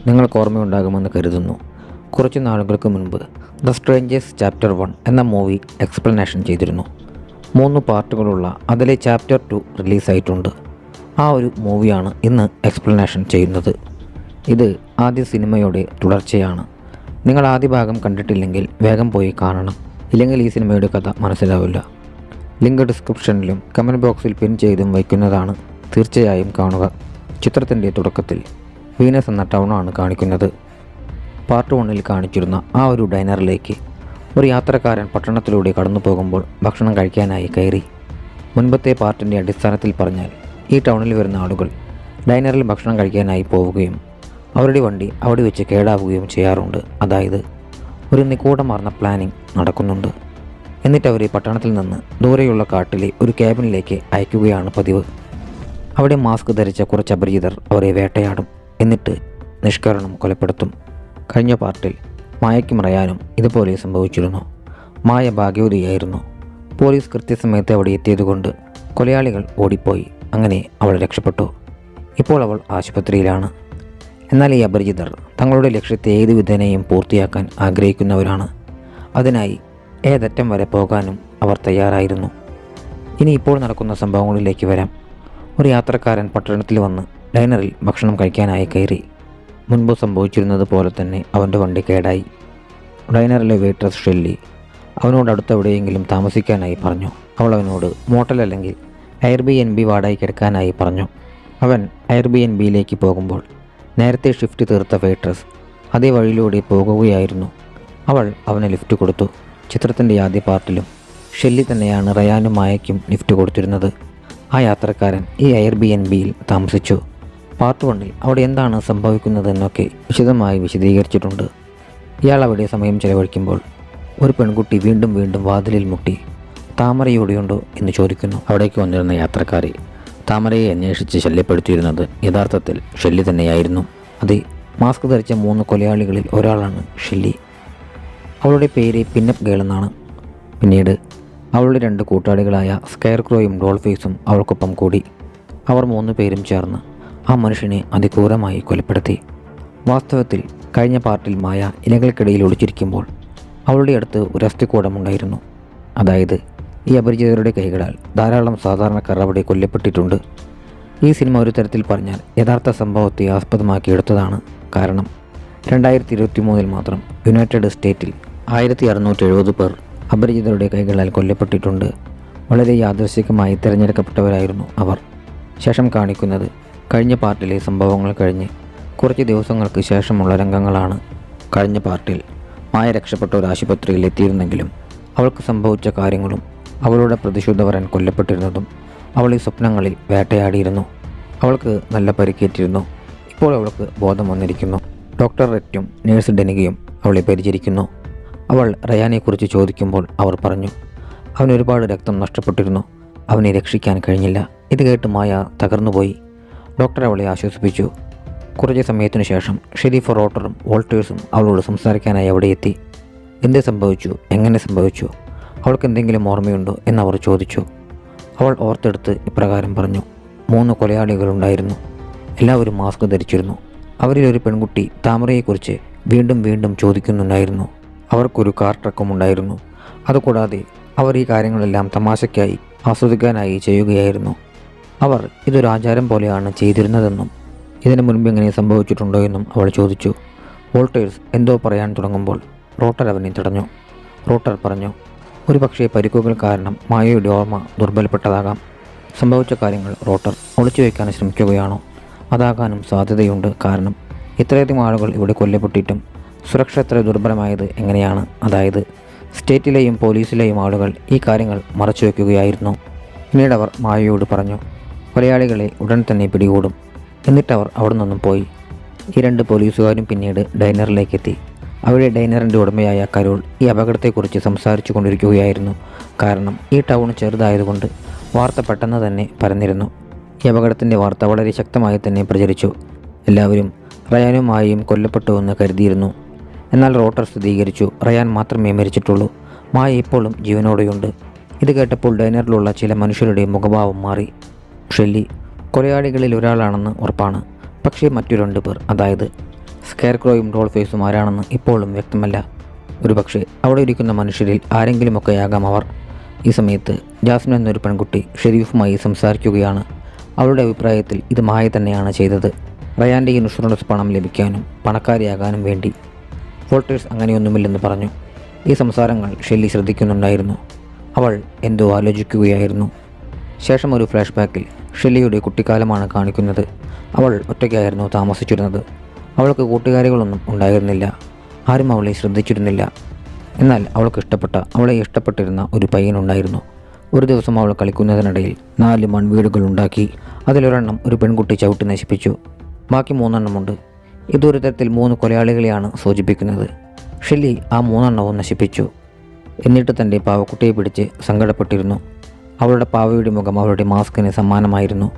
നിങ്ങൾക്ക് ഓർമ്മയുണ്ടാകുമെന്ന് കരുതുന്നു. കുറച്ച് നാളുകൾക്ക് മുൻപ് ദ സ്ട്രേഞ്ചേഴ്സ് ചാപ്റ്റർ 1 എന്ന മൂവി എക്സ്പ്ലനേഷൻ ചെയ്തിരുന്നു. 3 പാർട്ടുകളുള്ള അതിലെ ചാപ്റ്റർ 2 റിലീസായിട്ടുണ്ട്. ആ ഒരു മൂവിയാണ് ഇന്ന് എക്സ്പ്ലനേഷൻ ചെയ്യുന്നത്. ഇത് ആദ്യ സിനിമയുടെ തുടർച്ചയാണ്. നിങ്ങൾ ആദ്യ ഭാഗം കണ്ടിട്ടില്ലെങ്കിൽ വേഗം പോയി കാണണം, ഇല്ലെങ്കിൽ ഈ സിനിമയുടെ കഥ മനസ്സിലാവില്ല. ലിങ്ക് ഡിസ്ക്രിപ്ഷനിലും കമൻറ്റ് ബോക്സിൽ പിൻ ചെയ്തും വയ്ക്കുന്നതാണ്. തീർച്ചയായും കാണുക. ചിത്രത്തിൻ്റെ തുടക്കത്തിൽ വീനസ് എന്ന ടൗണാണ് കാണിക്കുന്നത്. പാർട്ട് 1 കാണിച്ചിരുന്ന ആ ഒരു ഡൈനറിലേക്ക് ഒരു യാത്രക്കാരൻ പട്ടണത്തിലൂടെ കടന്നു പോകുമ്പോൾ ഭക്ഷണം കഴിക്കാനായി കയറി. മുൻപത്തെ പാർട്ടിൻ്റെ അടിസ്ഥാനത്തിൽ പറഞ്ഞാൽ ഈ ടൗണിൽ വരുന്ന ആളുകൾ ഡൈനറിൽ ഭക്ഷണം കഴിക്കാനായി പോവുകയും അവരുടെ വണ്ടി അവിടെ വെച്ച് കേടാവുകയും ചെയ്യാറുണ്ട്. അതായത് ഒരു നിഗൂഢമാർന്ന പ്ലാനിംഗ് നടക്കുന്നുണ്ട്. എന്നിട്ട് അവരെ പട്ടണത്തിൽ നിന്ന് ദൂരെയുള്ള കാട്ടിലെ ഒരു ക്യാബിനിലേക്ക് അയക്കുകയാണ് പതിവ്. അവിടെ മാസ്ക് ധരിച്ച കുറച്ച് അപരിചിതർ അവരെ വേട്ടയാടും, എന്നിട്ട് നിഷ്കരണം കൊലപ്പെടുത്തും. കഴിഞ്ഞ പാർട്ടിൽ മായയ്ക്കും റയാനും ഇതുപോലെ സംഭവിച്ചിരുന്നു. മായ ഭാഗ്യവതിയായിരുന്നു. പോലീസ് കൃത്യസമയത്ത് അവിടെ എത്തിയതുകൊണ്ട് കൊലയാളികൾ ഓടിപ്പോയി. അങ്ങനെ അവൾ രക്ഷപ്പെട്ടു. ഇപ്പോൾ അവൾ ആശുപത്രിയിലാണ്. എന്നാൽ ഈ അപരിചിതർ തങ്ങളുടെ ലക്ഷ്യത്തെ ഏതു വിധേനയും പൂർത്തിയാക്കാൻ ആഗ്രഹിക്കുന്നവരാണ്. അതിനായി ഏതറ്റം വരെ പോകാനും അവർ തയ്യാറായിരുന്നു. ഇനി ഇപ്പോൾ നടക്കുന്ന സംഭവങ്ങളിലേക്ക് വരാം. ഒരു യാത്രക്കാരൻ പട്ടണത്തിൽ വന്ന് ഡൈനറിൽ ഭക്ഷണം കഴിക്കാനായി കയറി. മുൻപ് സംഭവിച്ചിരുന്നത് പോലെ തന്നെ അവൻ്റെ വണ്ടി കേടായി. ഡൈനറിലെ വെയിട്രസ് ഷെല്ലി അവനോട് അടുത്തെവിടെയെങ്കിലും താമസിക്കാനായി പറഞ്ഞു. അവൾ അവനോട് മോട്ടൽ അല്ലെങ്കിൽ എയർബിഎൻബി വാടകയ്ക്ക് എടുക്കാനായി പറഞ്ഞു. അവൻ എയർബിഎൻബിയിലേക്ക് പോകുമ്പോൾ നേരത്തെ ഷിഫ്റ്റ് തീർത്ത വെയിട്രസ് അതേ വഴിയിലൂടെ പോകുകയായിരുന്നു. അവൾ അവന് ലിഫ്റ്റ് കൊടുത്തു. ചിത്രത്തിൻ്റെ ആദ്യ പാർട്ടിലും ഷെല്ലി തന്നെയാണ് റയാനും മായയ്ക്കും ലിഫ്റ്റ് കൊടുത്തിരുന്നത്. ആ യാത്രക്കാരൻ ഈ എയർബിഎൻബിയിൽ താമസിച്ചു. പാർട്ട് 1 അവിടെ എന്താണ് സംഭവിക്കുന്നതെന്നൊക്കെ വിശദമായി വിശദീകരിച്ചിട്ടുണ്ട്. ഇയാൾ അവിടെ സമയം ചെലവഴിക്കുമ്പോൾ ഒരു പെൺകുട്ടി വീണ്ടും വീണ്ടും വാതിലിൽ മുട്ടി താമരയോടെയുണ്ടോ എന്ന് ചോദിക്കുന്നു. അവിടേക്ക് വന്നിരുന്ന യാത്രക്കാരെ താമരയെ അന്വേഷിച്ച് ശല്യപ്പെടുത്തിയിരുന്നത് യഥാർത്ഥത്തിൽ ഷെല്ലി തന്നെയായിരുന്നു. അതെ, മാസ്ക് ധരിച്ച 3 കൊലയാളികളിൽ ഒരാളാണ് ഷെല്ലി. അവളുടെ പേര് പിന്നപ്പ് ഗേൾ എന്നാണ്. പിന്നീട് അവളുടെ 2 കൂട്ടാളികളായ സ്കെയർക്രോയും ഡോൾഫേസും അവൾക്കൊപ്പം കൂടി. അവർ 3 പേരും ചേർന്ന് ആ മനുഷ്യനെ അതിക്രൂരമായി കൊലപ്പെടുത്തി. വാസ്തവത്തിൽ കഴിഞ്ഞ പാർട്ടിൽ മായ ഇലകൾക്കിടയിൽ ഒളിച്ചിരിക്കുമ്പോൾ അവളുടെ അടുത്ത് ഒരു അസ്ഥികൂടമുണ്ടായിരുന്നു. അതായത് ഈ അപരിചിതരുടെ കൈകളാൽ ധാരാളം സാധാരണക്കാർ അവിടെ കൊല്ലപ്പെട്ടിട്ടുണ്ട്. ഈ സിനിമ ഒരു തരത്തിൽ പറഞ്ഞാൽ യഥാർത്ഥ സംഭവത്തെ ആസ്പദമാക്കി എടുത്തതാണ്. കാരണം 2023 മാത്രം യുണൈറ്റഡ് സ്റ്റേറ്റിൽ 1670 പേർ അപരിചിതരുടെ കൈകളാൽ കൊല്ലപ്പെട്ടിട്ടുണ്ട്. വളരെ യാദൃശ്ചികമായി തിരഞ്ഞെടുക്കപ്പെട്ടവരായിരുന്നു അവർ. ശേഷം കാണിക്കുന്നത് കഴിഞ്ഞ പാർട്ടിലെ സംഭവങ്ങൾ കഴിഞ്ഞ് കുറച്ച് ദിവസങ്ങൾക്ക് ശേഷമുള്ള രംഗങ്ങളാണ്. കഴിഞ്ഞ പാർട്ടിൽ മായ രക്ഷപ്പെട്ട ഒരു ആശുപത്രിയിൽ എത്തിയിരുന്നെങ്കിലും അവൾക്ക് സംഭവിച്ച കാര്യങ്ങളും അവളുടെ പ്രതിശുദ്ധവരൻ കൊല്ലപ്പെട്ടിരുന്നതും അവളെ സ്വപ്നങ്ങളിൽ വേട്ടയാടിയിരുന്നു. അവൾക്ക് നല്ല പരിക്കേറ്റിരുന്നു. ഇപ്പോൾ അവൾക്ക് ബോധം വന്നിരിക്കുന്നു. ഡോക്ടർ റെറ്റും നേഴ്സ് ഡെനികയും അവളെ പരിചരിക്കുന്നു. അവൾ റയാനെക്കുറിച്ച് ചോദിക്കുമ്പോൾ അവർ പറഞ്ഞു അവന് ഒരുപാട് രക്തം നഷ്ടപ്പെട്ടിരുന്നു, അവനെ രക്ഷിക്കാൻ കഴിഞ്ഞില്ല. ഇത് കേട്ട് മായ തകർന്നുപോയി. ഡോക്ടർ അവളെ ആശ്വസിപ്പിച്ചു. കുറച്ച് സമയത്തിനു ശേഷം ഷെരീഫ് റോട്ടറും വോൾട്ടേഴ്സും അവളോട് സംസാരിക്കാനായി അവിടെ എത്തി. എന്ത് സംഭവിച്ചു, എങ്ങനെ സംഭവിച്ചു, അവൾക്ക് എന്തെങ്കിലും ഓർമ്മയുണ്ടോ എന്നവർ ചോദിച്ചു. അവൾ ഓർത്തെടുത്ത് ഇപ്രകാരം പറഞ്ഞു. 3 കൊലയാളികളുണ്ടായിരുന്നു. എല്ലാവരും മാസ്ക് ധരിച്ചിരുന്നു. അവരിൽ ഒരു പെൺകുട്ടി താമരയെക്കുറിച്ച് വീണ്ടും വീണ്ടും ചോദിക്കുന്നുണ്ടായിരുന്നു. അവർക്കൊരു കാർ ട്രക്കും ഉണ്ടായിരുന്നു. അതുകൂടാതെ അവർ ഈ കാര്യങ്ങളെല്ലാം തമാശയ്ക്കായി ആസ്വദിക്കാനായി ചെയ്യുകയായിരുന്നു. അവർ ഇതൊരു ആചാരം പോലെയാണ് ചെയ്തിരുന്നതെന്നും ഇതിനു മുൻപ് ഇങ്ങനെ സംഭവിച്ചിട്ടുണ്ടോ എന്നും അവൾ ചോദിച്ചു. വോൾട്ടേഴ്സ് എന്തോ പറയാൻ തുടങ്ങുമ്പോൾ റോട്ടർ അവനെ തടഞ്ഞു. റോട്ടർ പറഞ്ഞു, ഒരു പക്ഷേ പരിക്കുകൾ കാരണം മായയുടെ ഓർമ്മ ദുർബലപ്പെട്ടതാകാം. സംഭവിച്ച കാര്യങ്ങൾ റോട്ടർ ഒളിച്ചു വയ്ക്കാൻ ശ്രമിക്കുകയാണോ? അതാകാനും സാധ്യതയുണ്ട്. കാരണം ഇത്രയധികം ആളുകൾ ഇവിടെ കൊല്ലപ്പെട്ടിട്ടും സുരക്ഷ എത്ര ദുർബലമായത് എങ്ങനെയാണ്? അതായത് സ്റ്റേറ്റിലെയും പോലീസിലെയും ആളുകൾ ഈ കാര്യങ്ങൾ മറച്ചു വയ്ക്കുകയായിരുന്നു. പിന്നീട് അവർ മായയോട് പറഞ്ഞു, കൊലയാളികളെ ഉടൻ തന്നെ പിടികൂടും. എന്നിട്ടവർ അവിടെ നിന്നും പോയി. ഈ 2 പോലീസുകാരും പിന്നീട് ഡൈനറിലേക്കെത്തി. അവിടെ ഡൈനറിൻ്റെ ഉടമയായ കരോൾ ഈ അപകടത്തെക്കുറിച്ച് സംസാരിച്ചു കൊണ്ടിരിക്കുകയായിരുന്നു. കാരണം ഈ ടൗൺ ചെറുതായതുകൊണ്ട് വാർത്ത പെട്ടെന്ന് തന്നെ പരന്നിരുന്നു. ഈ അപകടത്തിൻ്റെ വാർത്ത വളരെ ശക്തമായി തന്നെ പ്രചരിച്ചു. എല്ലാവരും റയാനും മായയും കൊല്ലപ്പെട്ടുവെന്ന് കരുതിയിരുന്നു. എന്നാൽ റോട്ടർ സ്ഥിരീകരിച്ചു റയാൻ മാത്രമേ മരിച്ചിട്ടുള്ളൂ. മായ ഇപ്പോഴും ജീവനോടെയുണ്ട്. ഇത് കേട്ടപ്പോൾ ഡൈനറിലുള്ള ചില മനുഷ്യരുടെ മുഖഭാവം മാറി. ഷെല്ലി കൊലയാളികളിൽ ഒരാളാണെന്ന് ഉറപ്പാണ്. പക്ഷേ മറ്റു 2 പേർ, അതായത് സ്കെയർക്രോയും ഡോൾഫേസും ആരാണെന്ന് ഇപ്പോഴും വ്യക്തമല്ല. ഒരുപക്ഷെ അവിടെ ഇരിക്കുന്ന മനുഷ്യരിൽ ആരെങ്കിലുമൊക്കെയാകാം അവർ. ഈ സമയത്ത് ജാസ്മിൻ എന്നൊരു പെൺകുട്ടി ഷെരീഫുമായി സംസാരിക്കുകയാണ്. അവളുടെ അഭിപ്രായത്തിൽ ഇത് മായ തന്നെയാണ് ചെയ്തത്. റയാൻ്റെ ഇൻഷുറൻസ് പണം ലഭിക്കാനും പണക്കാരിയാകാനും വേണ്ടി. വോൾട്ടേഴ്സ് അങ്ങനെയൊന്നുമില്ലെന്ന് പറഞ്ഞു. ഈ സംസാരങ്ങൾ ഷെല്ലി ശ്രദ്ധിക്കുന്നുണ്ടായിരുന്നു. അവൾ എന്തോ ആലോചിക്കുകയായിരുന്നു. ശേഷം ഒരു ഫ്ലാഷ് ബാക്കിൽ ഷെല്ലിയുടെ കുട്ടിക്കാലമാണ് കാണിക്കുന്നത്. അവൾ ഒറ്റയ്ക്കായിരുന്നു താമസിച്ചിരുന്നത്. അവൾക്ക് കൂട്ടുകാരികളൊന്നും ഉണ്ടായിരുന്നില്ല. ആരും അവളെ ശ്രദ്ധിച്ചിരുന്നില്ല. എന്നാൽ അവളെ ഇഷ്ടപ്പെട്ടിരുന്ന ഒരു പയ്യനുണ്ടായിരുന്നു. ഒരു ദിവസം അവൾ കളിക്കുന്നതിനിടയിൽ 4 മൺവീടുകൾ ഉണ്ടാക്കി. അതിലൊരെണ്ണം ഒരു പെൺകുട്ടി ചവിട്ടി നശിപ്പിച്ചു. ബാക്കി 3 എണ്ണമുണ്ട്. ഇതൊരു തരത്തിൽ 3 കൊലയാളികളെയാണ് സൂചിപ്പിക്കുന്നത്. ഷെല്ലി ആ 3 എണ്ണവും നശിപ്പിച്ചു. എന്നിട്ട് തൻ്റെ പാവക്കുട്ടിയെ പിടിച്ച് സങ്കടപ്പെട്ടിരുന്നു. അവളുടെ പാവയുടെ മുഖം അവളുടെ മാസ്കിന് സമാനമായിരുന്നു.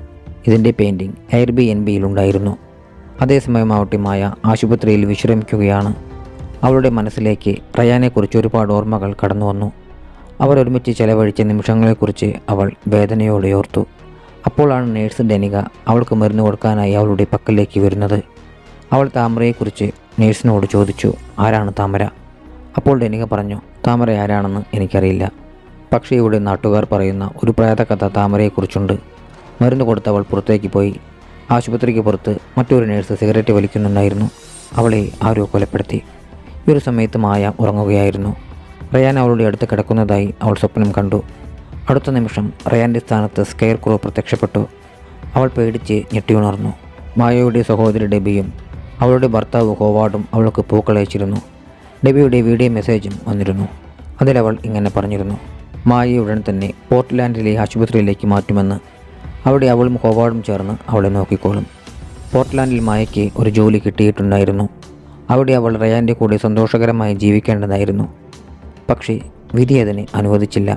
ഇതിൻ്റെ പെയിൻറ്റിങ് എയർബിഎൻബിയിലുണ്ടായിരുന്നു. അതേസമയം ആവട്ടെ മായ ആശുപത്രിയിൽ വിശ്രമിക്കുകയാണ്. അവളുടെ മനസ്സിലേക്ക് റയാനെക്കുറിച്ച് ഒരുപാട് ഓർമ്മകൾ കടന്നു വന്നു. അവർ ഒരുമിച്ച് ചെലവഴിച്ച നിമിഷങ്ങളെക്കുറിച്ച് അവൾ വേദനയോടെ ഓർത്തു. അപ്പോഴാണ് നേഴ്സ് ഡെനിക അവൾക്ക് മരുന്ന് കൊടുക്കാനായി അവളുടെ പക്കലേക്ക് വരുന്നത്. അവൾ താമരയെക്കുറിച്ച് നേഴ്സിനോട് ചോദിച്ചു, ആരാണ് താമര? അപ്പോൾ ഡെനിക പറഞ്ഞു, താമര ആരാണെന്ന് എനിക്കറിയില്ല. പക്ഷേ ഇവിടെ നാട്ടുകാർ പറയുന്ന ഒരു പ്രേതകഥ താമരയെക്കുറിച്ചുണ്ട്. മരുന്ന് കൊടുത്ത് അവൾ പുറത്തേക്ക് പോയി. ആശുപത്രിക്ക് പുറത്ത് മറ്റൊരു നേഴ്സ് സിഗരറ്റ് വലിക്കുന്നുണ്ടായിരുന്നു. അവളെ ആരോ കൊലപ്പെടുത്തി. ഈ ഒരു സമയത്ത് മായ ഉറങ്ങുകയായിരുന്നു. റയാൻ അവളുടെ അടുത്ത് കിടക്കുന്നതായി അവൾ സ്വപ്നം കണ്ടു. അടുത്ത നിമിഷം റയാൻ്റെ സ്ഥാനത്ത് സ്കെയർക്രോ പ്രത്യക്ഷപ്പെട്ടു. അവൾ പേടിച്ച് ഞെട്ടിയുണർന്നു. മായയുടെ സഹോദരി ഡെബിയും അവളുടെ ഭർത്താവ് ഹോവാർഡും അവൾക്ക് പൂക്കളയച്ചിരുന്നു. ഡെബിയുടെ വീഡിയോ മെസ്സേജും വന്നിരുന്നു. അതിലവൾ ഇങ്ങനെ പറഞ്ഞിരുന്നു, മായയെ ഉടൻ തന്നെ പോർട്ട്ലാൻഡിലെ ആശുപത്രിയിലേക്ക് മാറ്റുമെന്ന്. അവിടെ അവളും ഹോവാർഡും ചേർന്ന് അവളെ നോക്കിക്കോളും. പോർട്ട്ലാൻഡിൽ മായയ്ക്ക് ഒരു ജോലി കിട്ടിയിട്ടുണ്ടായിരുന്നു. അവിടെ അവൾ റയാൻ്റെ കൂടെ സന്തോഷകരമായി ജീവിക്കേണ്ടതായിരുന്നു. പക്ഷേ വിധി അതിന് അനുവദിച്ചില്ല.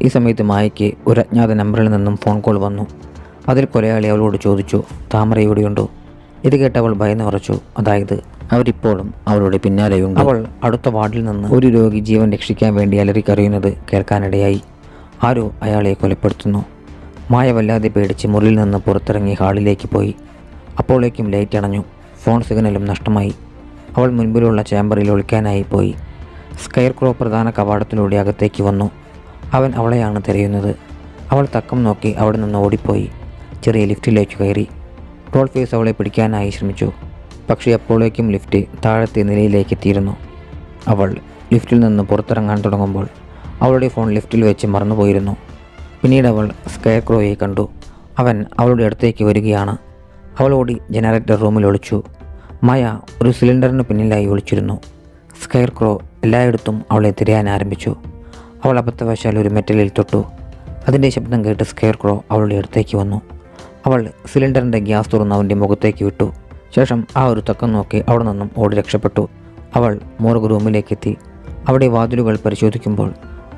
ഈ സമയത്ത് മായയ്ക്ക് ഒരു അജ്ഞാത നമ്പറിൽ നിന്നും ഫോൺ കോൾ വന്നു. അതിൽ കൊലയാളി അവളോട് ചോദിച്ചു, താമര എവിടെയുണ്ടോ? ഇത് കേട്ട് അവൾ ഭയന്ന് ഉറച്ചു. അതായത് അവരിപ്പോഴും അവളുടെ പിന്നാലെയുണ്ട്. അവൾ അടുത്ത വാർഡിൽ നിന്ന് ഒരു രോഗി ജീവൻ രക്ഷിക്കാൻ വേണ്ടി അലറിക്കറിയുന്നത് കേൾക്കാനിടയായി. ആരോ അയാളെ കൊലപ്പെടുത്തുന്നു. മായ വല്ലാതെ പേടിച്ച് മുറിയിൽ നിന്ന് പുറത്തിറങ്ങി ഹാളിലേക്ക് പോയി. അപ്പോഴേക്കും ലൈറ്റ് അണഞ്ഞു. ഫോൺ സിഗ്നലും നഷ്ടമായി. അവൾ മുൻപിലുള്ള ചേംബറിൽ ഒളിക്കാനായി പോയി. സ്കെയർക്രോ പ്രധാന കവാടത്തിലൂടെ അകത്തേക്ക് വന്നു. അവൻ അവളെയാണ് തിരയുന്നത്. അവൾ തക്കം നോക്കി അവിടെ നിന്ന് ഓടിപ്പോയി. ചെറിയ ലിഫ്റ്റിലേക്ക് കയറി. ഡോൾഫേസ് അവളെ പിടിക്കാനായി ശ്രമിച്ചു. പക്ഷേ അപ്പോഴേക്കും ലിഫ്റ്റ് താഴത്തെ നിലയിലേക്ക് എത്തിയിരുന്നു. അവൾ ലിഫ്റ്റിൽ നിന്ന് പുറത്തിറങ്ങാൻ തുടങ്ങുമ്പോൾ അവളുടെ ഫോൺ ലിഫ്റ്റിൽ വെച്ച് മറന്നുപോയിരുന്നു. പിന്നീട് അവൾ സ്കെയർക്രോയെ കണ്ടു. അവൻ അവളുടെ അടുത്തേക്ക് വരികയാണ്. അവൾ ഓടി ജനറേറ്റർ റൂമിൽ ഒളിച്ചു. മായ ഒരു സിലിണ്ടറിന് പിന്നിലായി ഒളിച്ചിരുന്നു. സ്കെയർക്രോ എല്ലായിടത്തും അവളെ തിരയാൻ ആരംഭിച്ചു. അവൾ അബദ്ധവശാൽ ഒരു മെറ്റലിൽ തൊട്ടു. അതിൻ്റെ ശബ്ദം കേട്ട് സ്കെയർക്രോ അവളുടെ അടുത്തേക്ക് വന്നു. അവൾ സിലിണ്ടറിൻ്റെ ഗ്യാസ് തുറന്ന് അവൻ്റെ മുഖത്തേക്ക് വിട്ടു. ശേഷം ആ ഒരു തക്കം നോക്കി അവിടെ നിന്നും ഓടി രക്ഷപ്പെട്ടു. അവൾ മോർഗ് റൂമിലേക്കെത്തി. അവിടെ വാതിലുകൾ പരിശോധിക്കുമ്പോൾ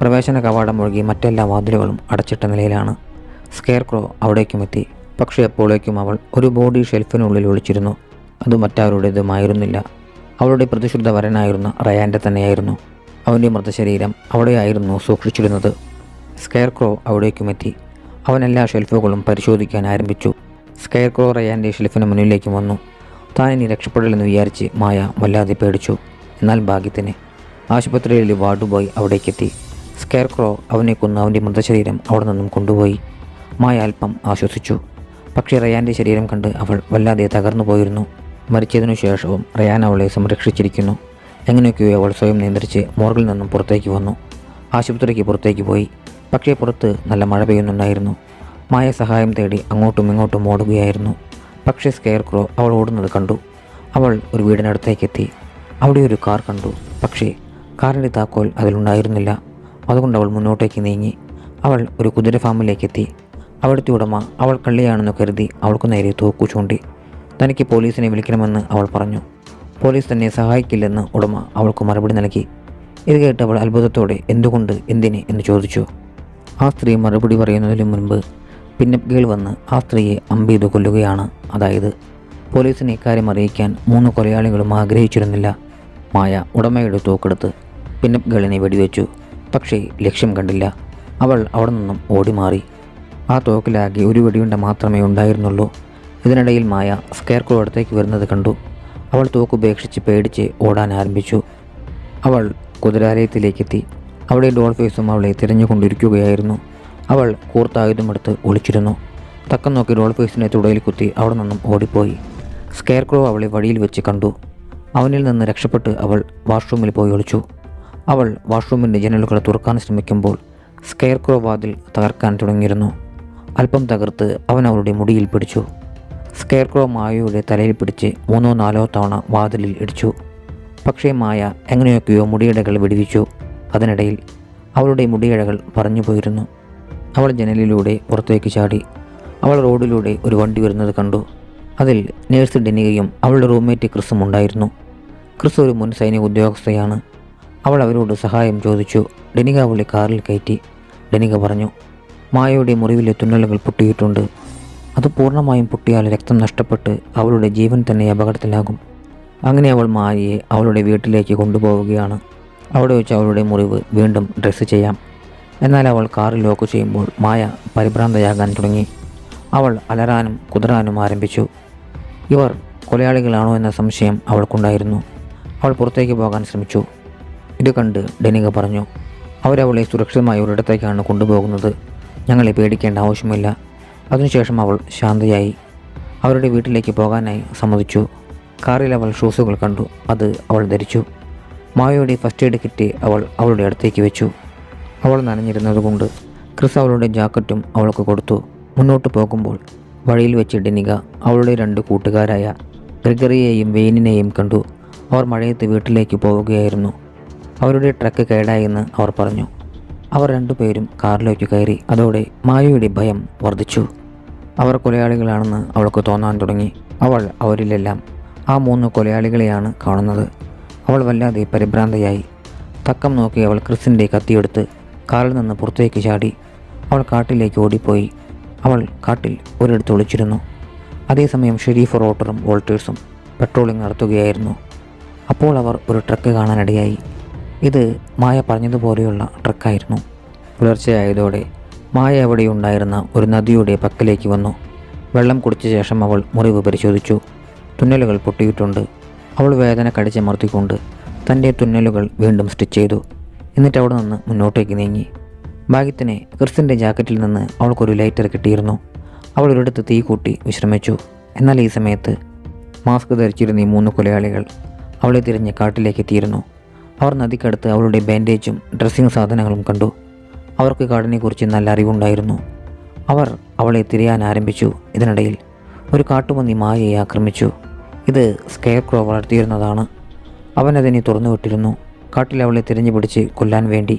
പ്രവേശന കവാടം ഒഴികെ മറ്റെല്ലാ വാതിലുകളും അടച്ചിട്ട നിലയിലാണ്. സ്കെയർക്രോ അവിടേക്കുമെത്തി. പക്ഷേ അപ്പോഴേക്കും അവൾ ഒരു ബോഡി ഷെൽഫിനുള്ളിൽ ഒളിച്ചിരുന്നു. അത് മറ്റാരുടേതുമായിരുന്നില്ല. അവളുടെ പ്രതിശുദ്ധ വരനായിരുന്ന റയാൻ്റെ തന്നെയായിരുന്നു. അവൻ്റെ മൃതശരീരം അവിടെയായിരുന്നു സൂക്ഷിച്ചിരുന്നത്. സ്കെയർക്രോ അവിടേക്കുമെത്തി. അവൻ എല്ലാ ഷെൽഫുകളും പരിശോധിക്കാൻ ആരംഭിച്ചു. സ്കെയർക്രോ റയാൻ്റെ ഷെൽഫിന് മുന്നിലേക്ക് വന്നു. താൻ ഇനി രക്ഷപ്പെടില്ലെന്ന് വിചാരിച്ച് മായ വല്ലാതെ പേടിച്ചു. എന്നാൽ ഭാഗ്യത്തിന് ആശുപത്രിയിലെ വാർഡ് ബോയ് അവിടേക്കെത്തി. സ്കെയർക്രോ അവനെ കൊന്ന് അവൻ്റെ മൃതശരീരം അവിടെ നിന്നും കൊണ്ടുപോയി. മായ അല്പം ആശ്വസിച്ചു. പക്ഷേ റയാൻ്റെ ശരീരം കണ്ട് അവൾ വല്ലാതെ തകർന്നു പോയിരുന്നു. മരിച്ചതിനു ശേഷവും റയാൻ അവളെ സംരക്ഷിച്ചിരിക്കുന്നു. എങ്ങനെയൊക്കെയോ അവൾ സ്വയം നിയന്ത്രിച്ച് മോർഗിൽ നിന്നും പുറത്തേക്ക് വന്നു. ആശുപത്രിക്ക് പുറത്തേക്ക് പോയി. പക്ഷേ പുറത്ത് നല്ല മഴ പെയ്യുന്നുണ്ടായിരുന്നു. മായ സഹായം തേടി അങ്ങോട്ടും ഇങ്ങോട്ടും ഓടുകയായിരുന്നു. പക്ഷേ സ്കെയർക്രോ അവൾ ഓടുന്നത് കണ്ടു. അവൾ ഒരു വീടിനടുത്തേക്കെത്തി. അവിടെ ഒരു കാർ കണ്ടു. പക്ഷേ കാറിൻ്റെ താക്കോൽ അതിലുണ്ടായിരുന്നില്ല. അതുകൊണ്ട് അവൾ മുന്നോട്ടേക്ക് നീങ്ങി. അവൾ ഒരു കുതിര ഫാമിലേക്കെത്തി. അവിടുത്തെ ഉടമ അവൾ കള്ളിയാണെന്ന് കരുതി അവൾക്ക് നേരെ തോക്കു ചൂണ്ടി. തനിക്ക് പോലീസിനെ വിളിക്കണമെന്ന് അവൾ പറഞ്ഞു. പോലീസ് തന്നെ സഹായിക്കില്ലെന്ന് ഉടമ അവൾക്ക് മറുപടി നൽകി. ഇത് കേട്ട് അവൾ അത്ഭുതത്തോടെ എന്തുകൊണ്ട്, എന്തിന് എന്ന് ചോദിച്ചു. ആ സ്ത്രീ മറുപടി പറയുന്നതിന് മുൻപ് പിന്നപ്പ് ഗേൾ വന്ന് ആ സ്ത്രീയെ അമ്പെയ്തു കൊല്ലുകയാണ്. അതായത് പോലീസിനെ ഇക്കാര്യം അറിയിക്കാൻ 3 കൊലയാളികളും ആഗ്രഹിച്ചിരുന്നില്ല. മായ ഉടമയുടെ തോക്കെടുത്ത് പിന്നപ്പ് ഗേളിനെ വെടിവെച്ചു. പക്ഷേ ലക്ഷ്യം കണ്ടില്ല. അവൾ അവിടെ നിന്നും ഓടി മാറി. ആ തോക്കിലാകെ ഒരു വെടിയുണ്ട മാത്രമേ ഉണ്ടായിരുന്നുള്ളൂ. ഇതിനിടയിൽ മായ സ്കെയർക്രോ അടുത്തേക്ക് വരുന്നത് കണ്ടു. അവൾ തോക്കുപേക്ഷിച്ച് പേടിച്ച് ഓടാൻ ആരംഭിച്ചു. അവൾ കുതിരാലയത്തിലേക്കെത്തി. അവിടെ ഡോൾഫേസും അവളെ തിരഞ്ഞുകൊണ്ടിരിക്കുകയായിരുന്നു. അവൾ കൂർത്തായുധമെടുത്ത് ഒളിച്ചിരുന്നു. തക്കം നോക്കി ഡോൾഫേസിനെ തുടയിൽ കുത്തി അവിടെ നിന്നും ഓടിപ്പോയി. സ്കെയർക്രോ അവളെ വഴിയിൽ വെച്ച് കണ്ടു. അവനിൽ നിന്ന് രക്ഷപ്പെട്ട് അവൾ വാഷ്റൂമിൽ പോയി ഒളിച്ചു. അവൾ വാഷ്റൂമിൻ്റെ ജനലുകൾ തുറക്കാൻ ശ്രമിക്കുമ്പോൾ സ്കെയർക്രോ വാതിൽ തകർക്കാൻ തുടങ്ങിയിരുന്നു. അല്പം തകർത്ത് അവൻ അവളുടെ മുടിയിൽ പിടിച്ചു. സ്കെയർക്രോ മായയുടെ തലയിൽ പിടിച്ച് 3-4 തവണ വാതിലിൽ ഇടിച്ചു. പക്ഷേ മായ എങ്ങനെയൊക്കെയോ മുടിയിഴകൾ വിടുവിച്ചു. അതിനിടയിൽ അവളുടെ മുടിയിഴകൾ പറഞ്ഞു പോയിരുന്നു. അവൾ ജനലിലൂടെ പുറത്തേക്ക് ചാടി. അവൾ റോഡിലൂടെ ഒരു വണ്ടി വരുന്നത് കണ്ടു. അതിൽ നേഴ്സ് ഡെനികയും അവളുടെ റൂംമേറ്റ് ക്രിസും ഉണ്ടായിരുന്നു. ക്രിസ് ഒരു മുൻ സൈനിക ഉദ്യോഗസ്ഥയാണ്. അവൾ അവരോട് സഹായം ചോദിച്ചു. ഡെനിക അവളെ കാറിൽ കയറ്റി. ഡെനിക പറഞ്ഞു, മായയുടെ മുറിവിലെ തുന്നലുകൾ പൊട്ടിയിട്ടുണ്ട്. അത് പൂർണ്ണമായും പൊട്ടിയാൽ രക്തം നഷ്ടപ്പെട്ട് അവളുടെ ജീവൻ തന്നെ അപകടത്തിലാകും. അങ്ങനെ അവൾ മായയെ അവളുടെ വീട്ടിലേക്ക് കൊണ്ടുപോവുകയാണ്. അവിടെ വെച്ച് അവളുടെ മുറിവ് വീണ്ടും ഡ്രസ്സ് ചെയ്യാം. എന്നാൽ അവൾ കാറിൽ ലോക്ക് ചെയ്യുമ്പോൾ മായ പരിഭ്രാന്തയാകാൻ തുടങ്ങി. അവൾ അലറാനും കുതിരാനും ആരംഭിച്ചു. ഇവർ കൊലയാളികളാണോ എന്ന സംശയം അവൾക്കുണ്ടായിരുന്നു. അവൾ പുറത്തേക്ക് പോകാൻ ശ്രമിച്ചു. ഇത് കണ്ട് ഡെനിക പറഞ്ഞു, അവരവളെ സുരക്ഷിതമായ ഒരിടത്തേക്കാണ് കൊണ്ടുപോകുന്നത്. ഞങ്ങളെ പേടിക്കേണ്ട ആവശ്യമില്ല. അതിനുശേഷം അവൾ ശാന്തയായി അവരുടെ വീട്ടിലേക്ക് പോകാനായി സമ്മതിച്ചു. കാറിൽ അവൾ ഷൂസുകൾ കണ്ടു. അത് അവൾ ധരിച്ചു. മായയുടെ ഫസ്റ്റ് എയ്ഡ് കിറ്റ് അവൾ അവളുടെ അടുത്തേക്ക് വെച്ചു. അവൾ നനഞ്ഞിരുന്നതുകൊണ്ട് ക്രിസ് അവളുടെ ജാക്കറ്റും അവൾക്ക് കൊടുത്തു. മുന്നോട്ട് പോകുമ്പോൾ വഴിയിൽ വെച്ച് ഡെനിക അവളുടെ 2 കൂട്ടുകാരായ ഗ്രിഗറിയെയും വെയിനിനെയും കണ്ടു. അവർ മഴയത്ത് വീട്ടിലേക്ക് പോവുകയായിരുന്നു. അവരുടെ ട്രക്ക് കേടായെന്ന് അവർ പറഞ്ഞു. അവർ 2 പേരും കാറിലേക്ക് കയറി. അതോടെ മായയുടെ ഭയം വർദ്ധിച്ചു. അവർ കൊലയാളികളാണെന്ന് അവൾക്ക് തോന്നാൻ തുടങ്ങി. അവൾ അവരിലെല്ലാം ആ 3 കൊലയാളികളെയാണ് കാണുന്നത്. അവൾ വല്ലാതെ പരിഭ്രാന്തയായി. തക്കം നോക്കി അവൾ ക്രിസിൻ്റെ കത്തിയെടുത്ത് കാറിൽ നിന്ന് പുറത്തേക്ക് ചാടി. അവൾ കാട്ടിലേക്ക് ഓടിപ്പോയി. അവൾ കാട്ടിൽ ഒരിടത്ത് ഒളിച്ചിരുന്നു. അതേസമയം ഷെരീഫ് റോട്ടറും വോൾട്ടേഴ്സും പെട്രോളിംഗ് നടത്തുകയായിരുന്നു. അപ്പോൾ അവർ ഒരു ട്രക്ക് കാണാനിടയായി. ഇത് മായ പറഞ്ഞതുപോലെയുള്ള ട്രക്കായിരുന്നു. പുലർച്ചെയായതോടെ മായ അവിടെയുണ്ടായിരുന്ന ഒരു നദിയുടെ പക്കലേക്ക് വന്നു. വെള്ളം കുടിച്ച ശേഷം അവൾ മുറിവ് പരിശോധിച്ചു. തുന്നലുകൾ പൊട്ടിയിട്ടുണ്ട്. അവൾ വേദന കടിച്ചമർത്തിക്കൊണ്ട് തൻ്റെ തുന്നലുകൾ വീണ്ടും സ്റ്റിച്ച് ചെയ്തു. എന്നിട്ട് അവിടെ നിന്ന് മുന്നോട്ടേക്ക് നീങ്ങി. ഭാഗ്യത്തിന് ക്രിസിൻ്റെ ജാക്കറ്റിൽ നിന്ന് അവൾക്കൊരു ലൈറ്റർ കിട്ടിയിരുന്നു. അവൾ ഒരിടത്ത് തീ കൂട്ടി വിശ്രമിച്ചു. എന്നാൽ ഈ സമയത്ത് മാസ്ക് ധരിച്ചിരുന്ന ഈ 3 കൊലയാളികൾ അവളെ തിരിഞ്ഞ് കാട്ടിലേക്ക് എത്തിയിരുന്നു. അവർ നദിക്കടുത്ത് അവളുടെ ബാൻഡേജും ഡ്രസ്സിംഗ് സാധനങ്ങളും കണ്ടു. അവർക്ക് കാടിനെക്കുറിച്ച് നല്ല അറിവുണ്ടായിരുന്നു. അവർ അവളെ തിരയാൻ ആരംഭിച്ചു. ഇതിനിടയിൽ ഒരു കാട്ടുപന്നി മായയെ ആക്രമിച്ചു. ഇത് സ്കെയർക്രോ വളർത്തിയിരുന്നതാണ്. അവൻ അതിനെ തുറന്നുവിട്ടിരുന്നു. കാട്ടിൽ അവളെ തിരഞ്ഞു പിടിച്ച് കൊല്ലാൻ വേണ്ടി.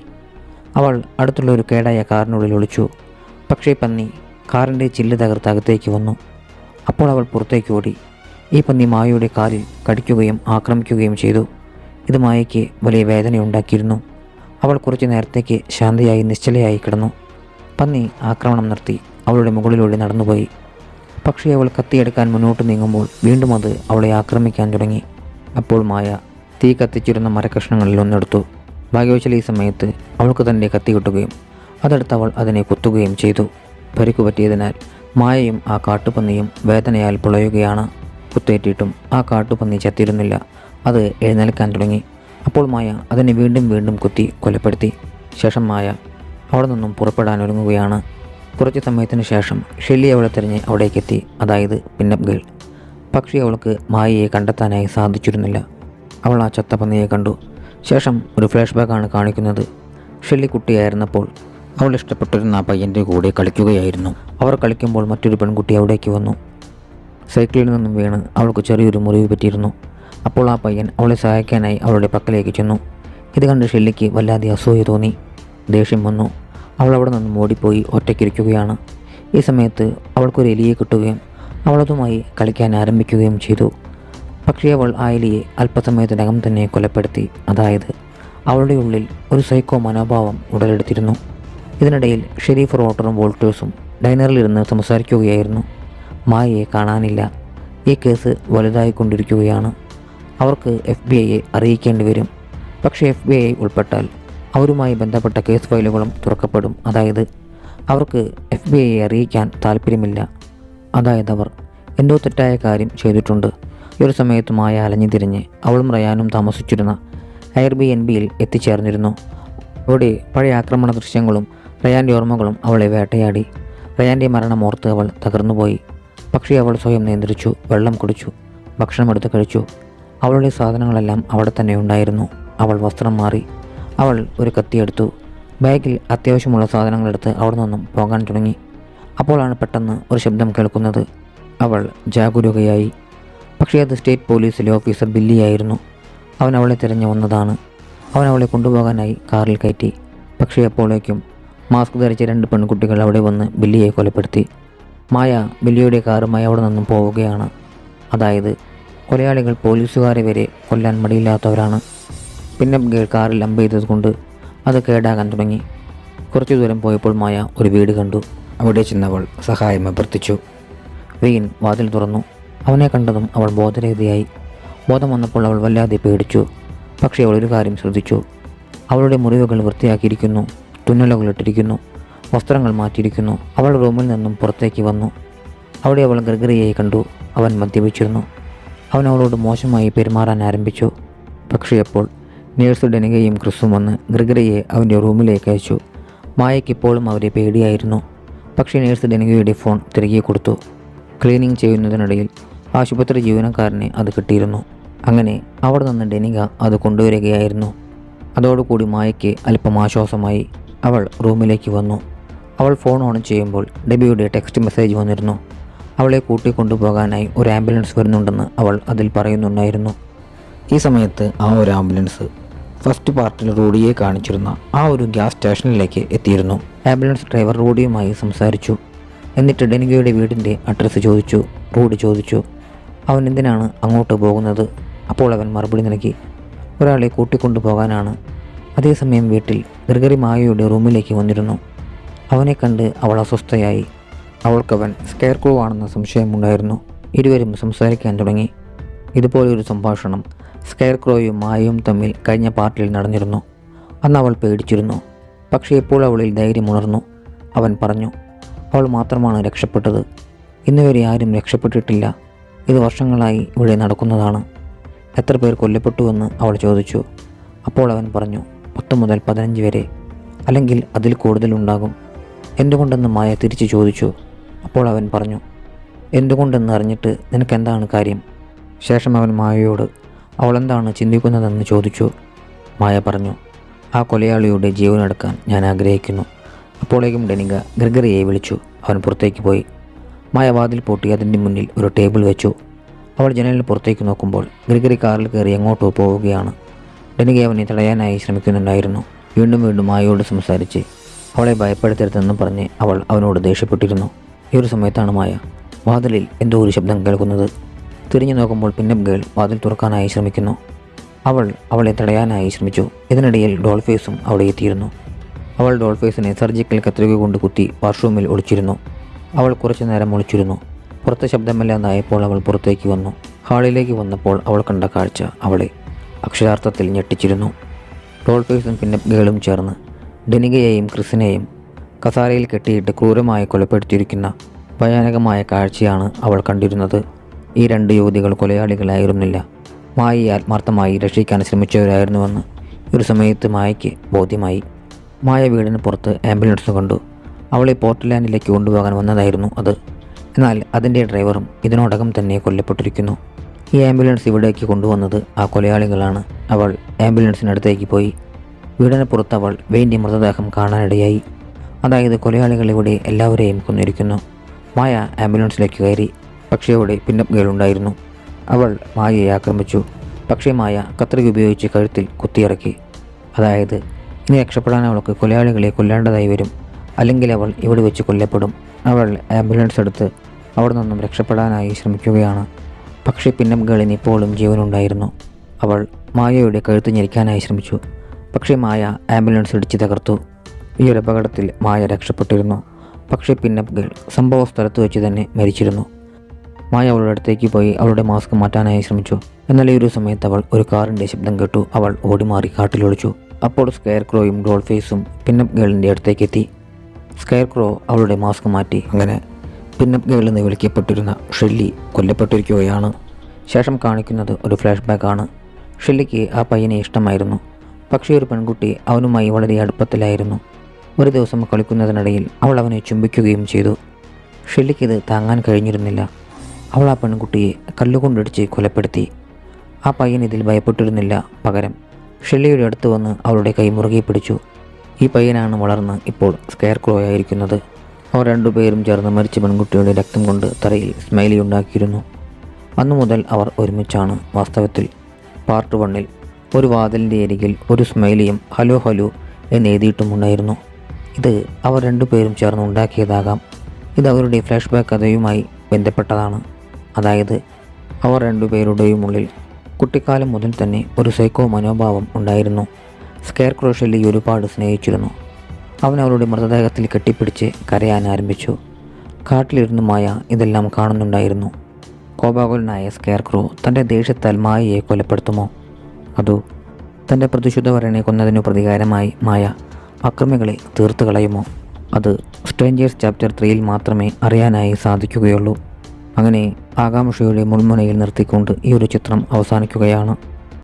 അവൾ അടുത്തുള്ള ഒരു കേടായ കാറിനുള്ളിൽ ഒളിച്ചു. പക്ഷേ പന്നി കാറിൻ്റെ ചില്ല് തകർത്ത് അകത്തേക്ക് വന്നു. അപ്പോൾ അവൾ പുറത്തേക്ക് ഓടി. ഈ പന്നി മായയുടെ കാലിൽ കടിക്കുകയും ആക്രമിക്കുകയും ചെയ്തു. ഇത് മായയ്ക്ക് വലിയ വേദനയുണ്ടാക്കിയിരുന്നു. അവൾ കുറച്ച് നേരത്തേക്ക് ശാന്തയായി നിശ്ചലയായി കിടന്നു. പന്നി ആക്രമണം നിർത്തി അവളുടെ മുകളിലൂടെ നടന്നുപോയി. പക്ഷേ അവൾ കത്തിയെടുക്കാൻ മുന്നോട്ട് നീങ്ങുമ്പോൾ വീണ്ടും അത് അവളെ ആക്രമിക്കാൻ തുടങ്ങി. അപ്പോൾ മായ തീ കത്തിച്ചിരുന്ന മരക്കഷ്ണങ്ങളിൽ ഒന്നെടുത്തു. ഭാഗ്യവശാൽ ഈ സമയത്ത് അവൾക്ക് തൻ്റെ കത്തി കിട്ടുകയും അതെടുത്ത് അവൾ അതിനെ കുത്തുകയും ചെയ്തു. പരിക്കു പറ്റിയതിനാൽ മായയും ആ കാട്ടുപന്നിയും വേദനയാൽ പുളയുകയാണ്. കുത്തേറ്റിട്ടും ആ കാട്ടുപന്നി ചത്തിരുന്നില്ല. അത് എഴുന്നേൽക്കാൻ തുടങ്ങി. അപ്പോൾ മായ അതിനെ വീണ്ടും വീണ്ടും കുത്തി കൊലപ്പെടുത്തി. ശേഷം മായ അവിടെ നിന്നും പുറപ്പെടാൻ ഒരുങ്ങുകയാണ്. കുറച്ച് സമയത്തിന് ശേഷം ഷെല്ലി അവളെ തിരഞ്ഞ് അവിടേക്കെത്തി, അതായത് പിന്നപ്പ് ഗേൾ. പക്ഷേ അവൾക്ക് മായയെ കണ്ടെത്താനായി സാധിച്ചിരുന്നില്ല. അവൾ ആ ചത്ത പന്നിയെ കണ്ടു. ശേഷം ഒരു ഫ്ലാഷ് ബാക്കാണ് കാണിക്കുന്നത്. ഷെല്ലി കുട്ടിയായിരുന്നപ്പോൾ അവൾ ഇഷ്ടപ്പെട്ടിരുന്ന ആ പയ്യൻ്റെ കൂടെ കളിക്കുകയായിരുന്നു. അവർ കളിക്കുമ്പോൾ മറ്റൊരു പെൺകുട്ടി അവിടേക്ക് വന്നു. സൈക്കിളിൽ നിന്നും വീണ് അവൾക്ക് ചെറിയൊരു മുറിവ് പറ്റിയിരുന്നു. അപ്പോൾ ആ പയ്യൻ അവളെ സഹായിക്കാനായി അവളുടെ പക്കലേക്ക് ചെന്നു. ഇത് കണ്ട് ഷെല്ലിക്ക് വല്ലാതെ അസൂയ തോന്നി. ദേഷ്യം വന്നു. അവൾ അവിടെ നിന്നും ഓടിപ്പോയി ഒറ്റയ്ക്കിരിക്കുകയാണ്. ഈ സമയത്ത് അവൾക്കൊരു എലിയെ കിട്ടുകയും അവളതുമായി കളിക്കാൻ ആരംഭിക്കുകയും ചെയ്തു. പക്ഷേ അവൾ ആ എലിയെ അല്പസമയത്തിനകം തന്നെ കൊലപ്പെടുത്തി. അതായത് അവളുടെ ഉള്ളിൽ ഒരു സൈക്കോ മനോഭാവം ഉടലെടുത്തിരുന്നു. ഇതിനിടയിൽ ഷെരീഫ് റോട്ടറും വോൾട്ടേഴ്സും ഡൈനറിലിരുന്ന് സംസാരിക്കുകയായിരുന്നു. മായയെ കാണാനില്ല. ഈ കേസ് വലുതായിക്കൊണ്ടിരിക്കുകയാണ്. അവർക്ക് FBI അറിയിക്കേണ്ടി വരും. പക്ഷേ FBI ഉൾപ്പെട്ടാൽ അവരുമായി ബന്ധപ്പെട്ട കേസ് ഫയലുകളും തുറക്കപ്പെടും. അതായത് അവർക്ക് FBI അറിയിക്കാൻ താല്പര്യമില്ല. അതായത് അവർ എന്തോ തെറ്റായ കാര്യം ചെയ്തിട്ടുണ്ട്. ഈ ഒരു സമയത്ത് മായ അലഞ്ഞു തിരിഞ്ഞ് അവളും റയാനും താമസിച്ചിരുന്ന എയർബിഎൻബിയിൽ എത്തിച്ചേർന്നിരുന്നു. അവിടെ പഴയ ആക്രമണ ദൃശ്യങ്ങളും റയാൻ്റെ ഓർമ്മകളും അവളെ വേട്ടയാടി. റയാൻ്റെ മരണമോർത്ത് അവൾ തകർന്നുപോയി. പക്ഷേ അവൾ സ്വയം നിയന്ത്രിച്ചു. വെള്ളം കുടിച്ചു, ഭക്ഷണം എടുത്ത് കഴിച്ചു. അവളുടെ സാധനങ്ങളെല്ലാം അവിടെ തന്നെ ഉണ്ടായിരുന്നു. അവൾ വസ്ത്രം മാറി. അവൾ ഒരു കത്തിയെടുത്തു. ബാഗിൽ അത്യാവശ്യമുള്ള സാധനങ്ങളെടുത്ത് അവിടെ നിന്നും പോകാൻ തുടങ്ങി. അപ്പോഴാണ് പെട്ടെന്ന് ഒരു ശബ്ദം കേൾക്കുന്നത്. അവൾ ജാഗരൂകയായി. പക്ഷേ അത് സ്റ്റേറ്റ് പോലീസിലെ ഓഫീസർ ബില്ലിയായിരുന്നു. അവൻ അവളെ തിരഞ്ഞു വന്നതാണ്. അവൻ അവളെ കൊണ്ടുപോകാനായി കാറിൽ കയറ്റി. പക്ഷേ അപ്പോഴേക്കും മാസ്ക് ധരിച്ച 2 പെൺകുട്ടികൾ അവിടെ വന്ന് ബില്ലിയെ കൊലപ്പെടുത്തി. മായ ബില്ലിയുടെ കാറുമായി അവിടെ നിന്നും പോവുകയാണ്. അതായത് കൊലയാളികൾ പോലീസുകാരെ വരെ കൊല്ലാൻ മടിയില്ലാത്തവരാണ്. പിന്നെ ഗേൾ കാറിൽ അമ്പ് ചെയ്തതുകൊണ്ട് അത് കേടാകാൻ തുടങ്ങി. കുറച്ചു ദൂരം പോയപ്പോൾ മായ ഒരു വീട് കണ്ടു. അവിടെ ചെന്നവൾ സഹായം അഭ്യർത്ഥിച്ചു. വെയിൻ വാതിൽ തുറന്നു. അവനെ കണ്ടതും അവൾ ബോധരഹിതയായി. ബോധം വന്നപ്പോൾ അവൾ വല്ലാതെ പേടിച്ചു. പക്ഷേ അവൾ ഒരു കാര്യം ശ്രദ്ധിച്ചു. അവളുടെ മുറിവുകൾ വൃത്തിയാക്കിയിരിക്കുന്നു, തുന്നലുകൾ ഇട്ടിരിക്കുന്നു, വസ്ത്രങ്ങൾ മാറ്റിയിരിക്കുന്നു. അവൾ റൂമിൽ നിന്നും പുറത്തേക്ക് വന്നു. അവിടെ അവൾ ഗ്രിഗറിയെ കണ്ടു. അവൻ മദ്യപിച്ചിരുന്നു. അവൻ അവളോട് മോശമായി പെരുമാറാൻ ആരംഭിച്ചു. പക്ഷേ അപ്പോൾ നേഴ്സ് ഡെനികയും ക്രിസും വന്ന് ഗ്രിഗറിയെ അവൻ്റെ റൂമിലേക്ക് അയച്ചു. മായയ്ക്ക് ഇപ്പോഴും അവരെ പേടിയായിരുന്നു. പക്ഷേ നേഴ്സ് ഡെനികയുടെ ഫോൺ തിരികെ കൊടുത്തു. ക്ലീനിങ് ചെയ്യുന്നതിനിടയിൽ ആശുപത്രി ജീവനക്കാരനെ അത് കിട്ടിയിരുന്നു. അങ്ങനെ അവിടെ നിന്ന് ഡെനിക അത് കൊണ്ടുവരികയായിരുന്നു. അതോടുകൂടി മായയ്ക്ക് അല്പം ആശ്വാസമായി. അവൾ റൂമിലേക്ക് വന്നു. അവൾ ഫോൺ ഓൺ ചെയ്യുമ്പോൾ ഡെബിയുടെ ടെക്സ്റ്റ് മെസ്സേജ് വന്നിരുന്നു. അവളെ കൂട്ടിക്കൊണ്ടുപോകാനായി ഒരു ആംബുലൻസ് വരുന്നുണ്ടെന്ന് അവൾ അതിൽ പറയുന്നുണ്ടായിരുന്നു. ഈ സമയത്ത് ആ ഒരു ആംബുലൻസ് ഫസ്റ്റ് പാർട്ടിൽ റൂഡിയെ കാണിച്ചിരുന്ന ആ ഒരു ഗ്യാസ് സ്റ്റേഷനിലേക്ക് എത്തിയിരുന്നു. ആംബുലൻസ് ഡ്രൈവർ റൂഡിയുമായി സംസാരിച്ചു. എന്നിട്ട് ഡെനികയുടെ വീടിൻ്റെ അഡ്രസ്സ് ചോദിച്ചു. റൂഡി ചോദിച്ചു അവൻ എന്തിനാണ് അങ്ങോട്ട് പോകുന്നത്. അപ്പോൾ അവൻ മറുപടി നൽകി ഒരാളെ കൂട്ടിക്കൊണ്ടുപോകാനാണ്. അതേസമയം വീട്ടിൽ ഗ്രിഗറി മായയുടെ റൂമിലേക്ക് വന്നിരുന്നു. അവനെ കണ്ട് അവൾ അസ്വസ്ഥയായി. അവൾക്കവൻ സ്കെയർ ക്രൂ ആണെന്ന സംശയമുണ്ടായിരുന്നു. ഇരുവരും സംസാരിക്കാൻ തുടങ്ങി. ഇതുപോലൊരു സംഭാഷണം സ്കെയർ ക്രോയും മായയും തമ്മിൽ കഴിഞ്ഞ പാർട്ടിയിൽ നടന്നിരുന്നു. അന്ന് അവൾ പേടിച്ചിരുന്നു. പക്ഷേ ഇപ്പോൾ അവളിൽ ധൈര്യമുണർന്നു. അവൻ പറഞ്ഞു അവൾ മാത്രമാണ് രക്ഷപ്പെട്ടത്. ഇന്നുവരെ ആരും രക്ഷപ്പെട്ടിട്ടില്ല. ഇത് വർഷങ്ങളായി ഇവിടെ നടക്കുന്നതാണ്. എത്ര പേർ കൊല്ലപ്പെട്ടുവെന്ന് അവൾ ചോദിച്ചു. അപ്പോൾ അവൻ പറഞ്ഞു 10 മുതൽ 15 വരെ, അല്ലെങ്കിൽ അതിൽ കൂടുതലുണ്ടാകും. എന്തുകൊണ്ടെന്ന് മായ തിരിച്ചു ചോദിച്ചു. അപ്പോൾ അവൻ പറഞ്ഞു എന്തുകൊണ്ടെന്ന് അറിഞ്ഞിട്ട് നിനക്കെന്താണ് കാര്യം. ശേഷം അവൻ മായയോട് അവൾ എന്താണ് ചിന്തിക്കുന്നതെന്ന് ചോദിച്ചു. മായ പറഞ്ഞു ആ കൊലയാളിയുടെ ജീവനെടുക്കാൻ ഞാൻ ആഗ്രഹിക്കുന്നു. അപ്പോഴേക്കും ഡെനിക ഗ്രിഗറിയെ വിളിച്ചു. അവൻ പുറത്തേക്ക് പോയി. മായ വാതിൽ പൂട്ടി അതിൻ്റെ മുന്നിൽ ഒരു ടേബിൾ വെച്ചു. അവൾ ജനലിന് പുറത്തേക്ക് നോക്കുമ്പോൾ ഗ്രിഗറി കാറിൽ കയറി എങ്ങോട്ടോ പോവുകയാണ്. ഡെനിക അവനെ തടയാനായി ശ്രമിക്കുന്നുണ്ടായിരുന്നു. വീണ്ടും വീണ്ടും മായയോട് സംസാരിച്ച് അവളെ ഭയപ്പെടുത്തരുതെന്ന് പറഞ്ഞ് അവൾ അവനോട് ദേഷ്യപ്പെട്ടിരുന്നു. ഈ ഒരു സമയത്താണ് മായ വാതിലിൽ എന്തോ ഒരു ശബ്ദം കേൾക്കുന്നത്. തിരിഞ്ഞു നോക്കുമ്പോൾ പിന്നപ്പ് ഗേൾ വാതിൽ തുറക്കാനായി ശ്രമിക്കുന്നു. അവൾ അവളെ തടയാനായി ശ്രമിച്ചു. ഇതിനിടയിൽ ഡോൾഫേസും അവിടെ എത്തിയിരുന്നു. അവൾ ഡോൾഫേസിനെ സർജിക്കൽ കത്രിക കൊണ്ട് കുത്തി വാഷ്റൂമിൽ ഒളിച്ചിരുന്നു. അവൾ കുറച്ചു നേരം ഒളിച്ചിരുന്നു. പുറത്തെ ശബ്ദമില്ലാതായപ്പോൾ അവൾ പുറത്തേക്ക് വന്നു. ഹാളിലേക്ക് വന്നപ്പോൾ അവൾ കണ്ട കാഴ്ച അവളെ അക്ഷരാർത്ഥത്തിൽ ഞെട്ടിച്ചിരുന്നു. ഡോൾഫേസും പിന്നപ്പ് ഗേളും ചേർന്ന് ഡെനികയെയും ക്രിസിനെയും കസാരയിൽ കെട്ടിയിട്ട് ക്രൂരമായി കൊലപ്പെടുത്തിയിരിക്കുന്ന ഭയാനകമായ കാഴ്ചയാണ് അവൾ കണ്ടിരുന്നത്. ഈ 2 യുവതികൾ കൊലയാളികളായിരുന്നില്ല. മായയെ ആത്മാർത്ഥമായി രക്ഷിക്കാൻ ശ്രമിച്ചവരായിരുന്നുവെന്ന് ഒരു സമയത്ത് മായയ്ക്ക് ബോധ്യമായി. മായ വീടിന് പുറത്ത് ആംബുലൻസ് കണ്ടു. അവളെ പോർട്ട്ലാൻഡിലേക്ക് കൊണ്ടുപോകാൻ വന്നതായിരുന്നു അത്. എന്നാൽ അതിൻ്റെ ഡ്രൈവറും ഇതിനോടകം തന്നെ കൊല്ലപ്പെട്ടിരിക്കുന്നു. ഈ ആംബുലൻസ് ഇവിടേക്ക് കൊണ്ടുവന്നത് ആ കൊലയാളികളാണ്. അവൾ ആംബുലൻസിനടുത്തേക്ക് പോയി. വീടിന് പുറത്ത് അവൾ വെയിൻ്റെ മൃതദേഹം കാണാനിടയായി. അതായത് കൊലയാളികൾ ഇവിടെ എല്ലാവരെയും കൊന്നിരിക്കുന്നു. മായ ആംബുലൻസിലേക്ക് കയറി. പക്ഷേ അവിടെ പിന്നപ്പ് ഗേൾ ഉണ്ടായിരുന്നു. അവൾ മായയെ ആക്രമിച്ചു. പക്ഷേ മായ കത്രിക ഉപയോഗിച്ച് കഴുത്തിൽ കുത്തിയിറക്കി. അതായത് ഇനി രക്ഷപ്പെടാൻ അവൾക്ക് കൊലയാളികളെ കൊല്ലേണ്ടതായി വരും, അല്ലെങ്കിൽ അവൾ ഇവിടെ വെച്ച് കൊല്ലപ്പെടും. അവൾ ആംബുലൻസ് എടുത്ത് അവിടെ നിന്നും രക്ഷപ്പെടാനായി ശ്രമിക്കുകയാണ്. പക്ഷേ പിന്നപ്പ് ഗേളിന് ഇപ്പോഴും ജീവനുണ്ടായിരുന്നു. അവൾ മായയുടെ കഴുത്ത് ഞെരിക്കാനായി ശ്രമിച്ചു. പക്ഷേ മായ ആംബുലൻസ് ഇടിച്ച് തകർത്തു. ഈ ഒരു അപകടത്തിൽ മായ രക്ഷപ്പെട്ടിരുന്നു. പക്ഷേ പിന്നപ്പ് ഗേൾ സംഭവ സ്ഥലത്ത് വെച്ച് തന്നെ മരിച്ചിരുന്നു. മായ അവളുടെ അടുത്തേക്ക് പോയി അവളുടെ മാസ്ക് മാറ്റാനായി ശ്രമിച്ചു. എന്നാൽ ഈ ഒരു സമയത്ത് അവൾ ഒരു കാറിൻ്റെ ശബ്ദം കേട്ടു. അവൾ ഓടിമാറി കാട്ടിലൊളിച്ചു. അപ്പോൾ സ്കെയർ ക്രോയും ഡോൾഫേസും പിന്നപ്പ് ഗേളിൻ്റെ അടുത്തേക്ക് എത്തി. സ്കെയർ ക്രോ അവളുടെ മാസ്ക് മാറ്റി. അങ്ങനെ പിന്നപ്പ് ഗേൾ എന്ന് വിളിക്കപ്പെട്ടിരുന്ന ഷെല്ലി കൊല്ലപ്പെട്ടിരിക്കുകയാണ്. ശേഷം കാണിക്കുന്നത് ഒരു ഫ്ലാഷ് ബാക്കാണ്. ഷെല്ലിക്ക് ആ പയ്യനെ ഇഷ്ടമായിരുന്നു. പക്ഷേ ഒരു പെൺകുട്ടി അവനുമായി വളരെ അടുപ്പത്തിലായിരുന്നു. ഒരു ദിവസം കളിക്കുന്നതിനിടയിൽ അവൾ അവനെ ചുംബിക്കുകയും ചെയ്തു. ഷെല്ലിക്കിത് താങ്ങാൻ കഴിഞ്ഞിരുന്നില്ല. അവൾ ആ പെൺകുട്ടിയെ കല്ലുകൊണ്ടിടിച്ച് കൊലപ്പെടുത്തി. ആ പയ്യൻ ഇതിൽ ഭയപ്പെട്ടിരുന്നില്ല. പകരം ഷെല്ലിയുടെ അടുത്ത് വന്ന് അവളുടെ കൈ മുറുകെ പിടിച്ചു. ഈ പയ്യനാണ് വളർന്ന് ഇപ്പോൾ സ്കെയർക്രോ ആയിരിക്കുന്നത്. അവർ രണ്ടുപേരും ചേർന്ന് മരിച്ച പെൺകുട്ടിയുടെ രക്തം കൊണ്ട് തറയിൽ സ്മൈലി ഉണ്ടാക്കിയിരുന്നു. അന്നു മുതൽ അവർ ഒരുമിച്ചാണ്. വാസ്തവത്തിൽ പാർട്ട് 1-ൽ ഒരു വാതിലിൻ്റെ അരികിൽ ഒരു സ്മൈലിയും ഹലോ ഹലോ എന്ന് എഴുതിയിട്ടുമുണ്ടായിരുന്നു. ഇത് അവർ രണ്ടുപേരും ചേർന്ന് ഉണ്ടാക്കിയതാകാം. ഇത് അവരുടെ ഫ്ലാഷ് ബാക്ക് കഥയുമായി ബന്ധപ്പെട്ടതാണ്. അതായത് അവർ രണ്ടുപേരുടെയും ഉള്ളിൽ കുട്ടിക്കാലം മുതൽ തന്നെ ഒരു സൈക്കോ മനോഭാവം ഉണ്ടായിരുന്നു. സ്കെയർക്രോ ഷെല്ലിയെ ഒരുപാട് സ്നേഹിച്ചിരുന്നു. അവൻ അവളുടെ മൃതദേഹത്തിൽ കെട്ടിപ്പിടിച്ച് കരയാൻ ആരംഭിച്ചു. കാട്ടിലിരുന്ന് മായ ഇതെല്ലാം കാണുന്നുണ്ടായിരുന്നു. കോപാകുലനായ സ്കെയർക്രോ തൻ്റെ ദേഷ്യത്താൽ മായയെ കൊലപ്പെടുത്തുമോ? അതോ തൻ്റെ പ്രതിശുദ്ധവരനെ കൊന്നതിനു പ്രതികാരമായി മായ അക്രമികളെ തീർത്തു കളയുമോ? അത് സ്ട്രേഞ്ചേഴ്സ് ചാപ്റ്റർ 3-ൽ മാത്രമേ അറിയാനായി സാധിക്കുകയുള്ളൂ. അങ്ങനെ ആകാംക്ഷയുടെ മുൾമുനയിൽ നിർത്തിക്കൊണ്ട് ഈ ഒരു ചിത്രം അവസാനിക്കുകയാണ്.